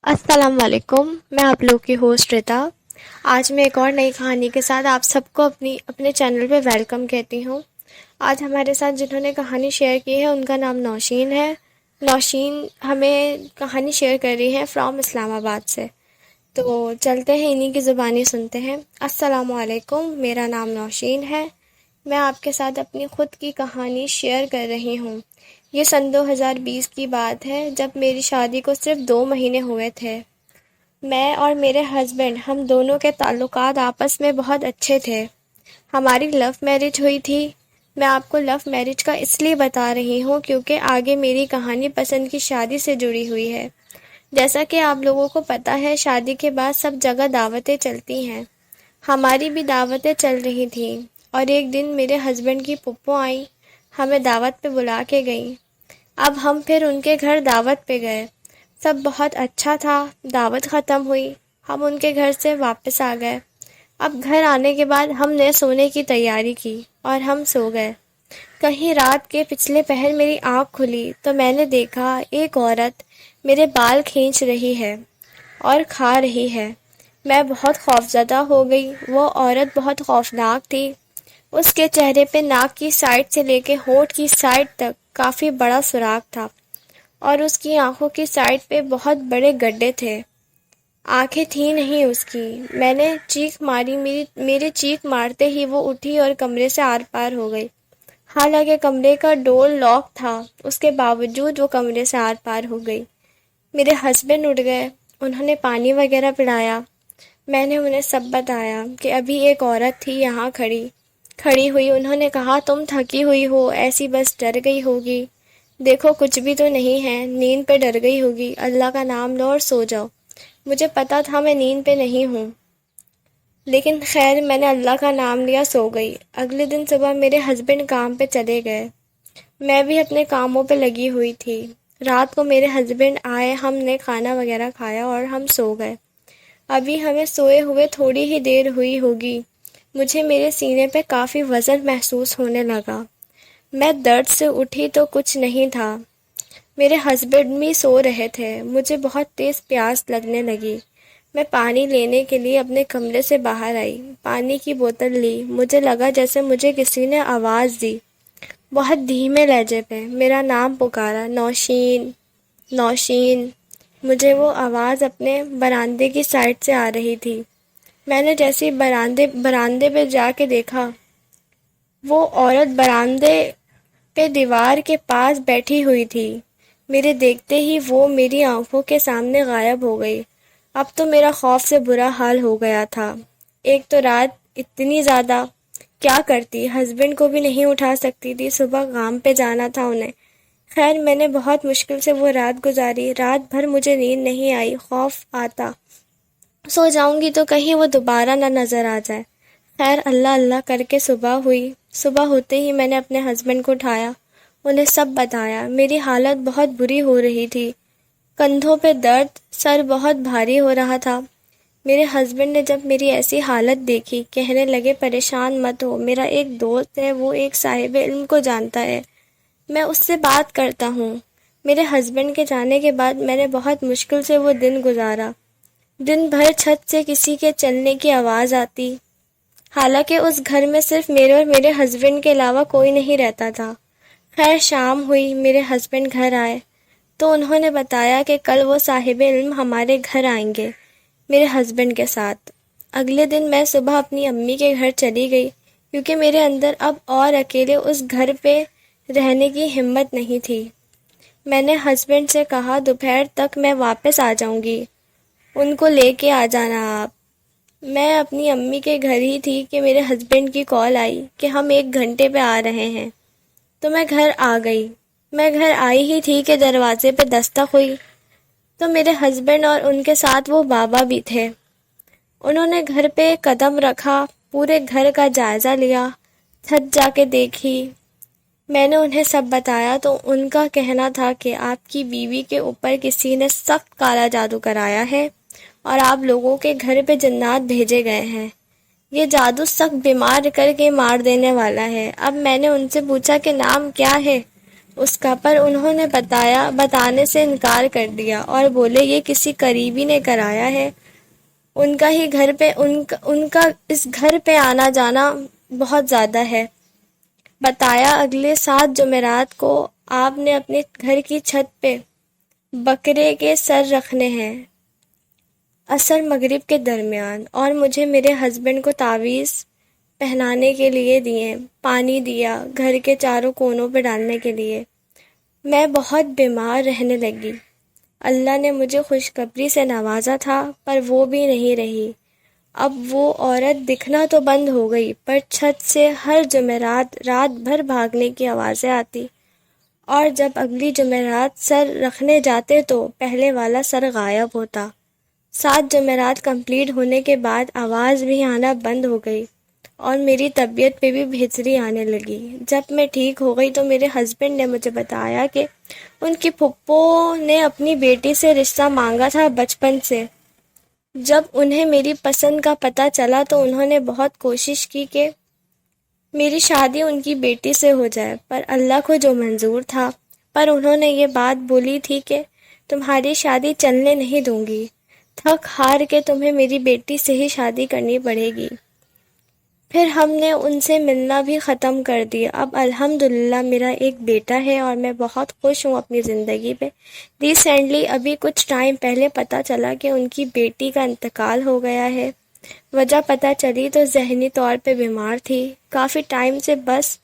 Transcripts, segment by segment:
अस्सलाम वालेकुम। मैं आप लोग की होस्ट रिता। आज मैं एक और नई कहानी के साथ आप सबको अपने चैनल पे वेलकम कहती हूँ। आज हमारे साथ जिन्होंने कहानी शेयर की है उनका नाम नौशीन है। नौशीन हमें कहानी शेयर कर रही है फ्रॉम इस्लामाबाद से। तो चलते हैं, इन्हीं की ज़ुबानी सुनते हैं। अस्सलाम वालेकुम, मेरा नाम नौशीन है। मैं आपके साथ अपनी ख़ुद की कहानी शेयर कर रही हूँ। ये सन 2020 की बात है, जब मेरी शादी को सिर्फ 2 महीने हुए थे। मैं और मेरे हस्बैंड, हम दोनों के ताल्लुकात आपस में बहुत अच्छे थे। हमारी लव मैरिज हुई थी। मैं आपको लव मैरिज का इसलिए बता रही हूँ क्योंकि आगे मेरी कहानी पसंद की शादी से जुड़ी हुई है। जैसा कि आप लोगों को पता है, शादी के बाद सब जगह दावतें चलती हैं। हमारी भी दावतें चल रही थीं और एक दिन मेरे हस्बैंड की फूफो आई, हमें दावत पे बुला के गई। अब हम फिर उनके घर दावत पे गए। सब बहुत अच्छा था। दावत ख़त्म हुई, हम उनके घर से वापस आ गए। अब घर आने के बाद हमने सोने की तैयारी की और हम सो गए। कहीं रात के पिछले पहर मेरी आँख खुली तो मैंने देखा एक औरत मेरे बाल खींच रही है और खा रही है। मैं बहुत खौफज़दा हो गई। वो औरत बहुत खौफनाक थी। उसके चेहरे पे नाक की साइड से लेके होंठ की साइड तक काफ़ी बड़ा सुराख था और उसकी आंखों की साइड पे बहुत बड़े गड्ढे थे। आंखें थी नहीं उसकी। मैंने चीख मारी। मेरे चीख मारते ही वो उठी और कमरे से आर पार हो गई। हालांकि कमरे का डोर लॉक था, उसके बावजूद वो कमरे से आर पार हो गई। मेरे हस्बैंड उठ गए। उन्होंने पानी वगैरह पिलाया। मैंने उन्हें सब बताया कि अभी एक औरत थी यहाँ खड़ी खड़ी हुई। उन्होंने कहा, तुम थकी हुई हो, ऐसी बस डर गई होगी। देखो कुछ भी तो नहीं है, नींद पे डर गई होगी। अल्लाह का नाम लो और सो जाओ। मुझे पता था मैं नींद पे नहीं हूँ, लेकिन खैर मैंने अल्लाह का नाम लिया, सो गई। अगले दिन सुबह मेरे हस्बैंड काम पे चले गए। मैं भी अपने कामों पे लगी हुई थी। रात को मेरे हस्बैंड आए, हमने खाना वगैरह खाया और हम सो गए। अभी हमें सोए हुए थोड़ी ही देर हुई होगी, मुझे मेरे सीने पे काफ़ी वज़न महसूस होने लगा। मैं दर्द से उठी तो कुछ नहीं था। मेरे हस्बैंड भी सो रहे थे। मुझे बहुत तेज़ प्यास लगने लगी। मैं पानी लेने के लिए अपने कमरे से बाहर आई। पानी की बोतल ली। मुझे लगा जैसे मुझे किसी ने आवाज़ दी। बहुत धीमे लहजे पे मेरा नाम पुकारा, नौशीन, नौशीन। मुझे वो आवाज़ अपने बरामदे की साइड से आ रही थी। मैंने जैसे ही बरामदे पे जाके देखा, वो औरत बरामदे पे दीवार के पास बैठी हुई थी। मेरे देखते ही वो मेरी आंखों के सामने गायब हो गई। अब तो मेरा खौफ से बुरा हाल हो गया था। एक तो रात इतनी ज़्यादा, क्या करती, हस्बैंड को भी नहीं उठा सकती थी, सुबह काम पे जाना था उन्हें। खैर मैंने बहुत मुश्किल से वो रात गुजारी। रात भर मुझे नींद नहीं आई। खौफ आता, सो जाऊंगी तो कहीं वो दोबारा ना नज़र आ जाए। खैर अल्लाह अल्लाह करके सुबह हुई। सुबह होते ही मैंने अपने हस्बैंड को उठाया, उन्हें सब बताया। मेरी हालत बहुत बुरी हो रही थी। कंधों पे दर्द, सर बहुत भारी हो रहा था। मेरे हस्बैंड ने जब मेरी ऐसी हालत देखी, कहने लगे, परेशान मत हो, मेरा एक दोस्त है, वो एक साहिब इल्म को जानता है, मैं उससे बात करता हूँ। मेरे हस्बैंड के जाने के बाद मैंने बहुत मुश्किल से वो दिन गुजारा। दिन भर छत से किसी के चलने की आवाज़ आती। हालांकि उस घर में सिर्फ मेरे और मेरे हस्बैंड के अलावा कोई नहीं रहता था। खैर शाम हुई, मेरे हस्बैंड घर आए तो उन्होंने बताया कि कल वो साहिब इल्म हमारे घर आएंगे मेरे हस्बैंड के साथ। अगले दिन मैं सुबह अपनी अम्मी के घर चली गई क्योंकि मेरे अंदर अब और अकेले उस घर पे रहने की हिम्मत नहीं थी। मैंने हस्बैंड से कहा, दोपहर तक मैं वापस आ जाऊंगी, उनको लेके आ जाना आप। मैं अपनी अम्मी के घर ही थी कि मेरे हस्बैंड की कॉल आई कि हम 1 घंटे पे आ रहे हैं। तो मैं घर आ गई। मैं घर आई ही थी कि दरवाजे पे दस्तक हुई तो मेरे हस्बैंड और उनके साथ वो बाबा भी थे। उन्होंने घर पे कदम रखा, पूरे घर का जायज़ा लिया, छत जाके देखी। मैंने उन्हें सब बताया तो उनका कहना था कि आपकी बीवी के ऊपर किसी ने सख्त काला जादू कराया है और आप लोगों के घर पे जन्नात भेजे गए हैं। ये जादू सख्त बीमार करके मार देने वाला है। अब मैंने उनसे पूछा कि नाम क्या है اس کا، پر انہوں نے بتانے سے انکار کر دیا اور بولے یہ کسی قریبی نے کرایا ہے، ان کا ہی گھر پہ ان کا اس گھر پہ آنا جانا بہت زیادہ ہے۔ بتایا اگلے 7 جمعرات کو آپ نے اپنے گھر کی چھت پہ بکرے کے سر رکھنے ہیں عصر مغرب کے درمیان، اور مجھے میرے ہسبینڈ کو تعویذ پہنانے کے لیے دیے، پانی دیا گھر کے چاروں کونوں پہ ڈالنے کے لیے۔ میں بہت بیمار رہنے لگی۔ اللہ نے مجھے خوشخبری سے نوازا تھا، پر وہ بھی نہیں رہی۔ اب وہ عورت دکھنا تو بند ہو گئی، پر چھت سے ہر جمعرات رات بھر بھاگنے کی آوازیں آتی، اور جب اگلی جمعرات سر رکھنے جاتے تو پہلے والا سر غائب ہوتا۔ 7 جمعرات کمپلیٹ ہونے کے بعد آواز بھی آنا بند ہو گئی، اور میری طبیعت پہ بھی بہتری آنے لگی۔ جب میں ٹھیک ہو گئی تو میرے ہسبینڈ نے مجھے بتایا کہ ان کی پھپھو نے اپنی بیٹی سے رشتہ مانگا تھا بچپن سے۔ جب انہیں میری پسند کا پتہ چلا تو انہوں نے بہت کوشش کی کہ میری شادی ان کی بیٹی سے ہو جائے، پر اللہ کو جو منظور تھا۔ پر انہوں نے یہ بات بولی تھی کہ تمہاری شادی چلنے نہیں دوں گی، تھک ہار کے تمہیں میری بیٹی سے ہی شادی کرنی پڑے گی۔ پھر ہم نے ان سے ملنا بھی ختم کر دیا۔ اب الحمدللہ میرا ایک بیٹا ہے اور میں بہت خوش ہوں اپنی زندگی پہ۔ ریسنٹلی ابھی کچھ ٹائم پہلے پتہ چلا کہ ان کی بیٹی کا انتقال ہو گیا ہے۔ وجہ پتہ چلی تو ذہنی طور پہ بیمار تھی کافی ٹائم سے، بس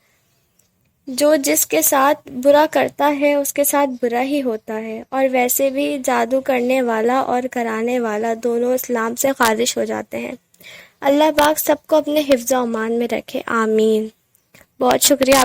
جو جس کے ساتھ برا کرتا ہے اس کے ساتھ برا ہی ہوتا ہے، اور ویسے بھی جادو کرنے والا اور کرانے والا دونوں اسلام سے خارج ہو جاتے ہیں۔ اللہ پاک سب کو اپنے حفظ و امان میں رکھے، آمین۔ بہت شکریہ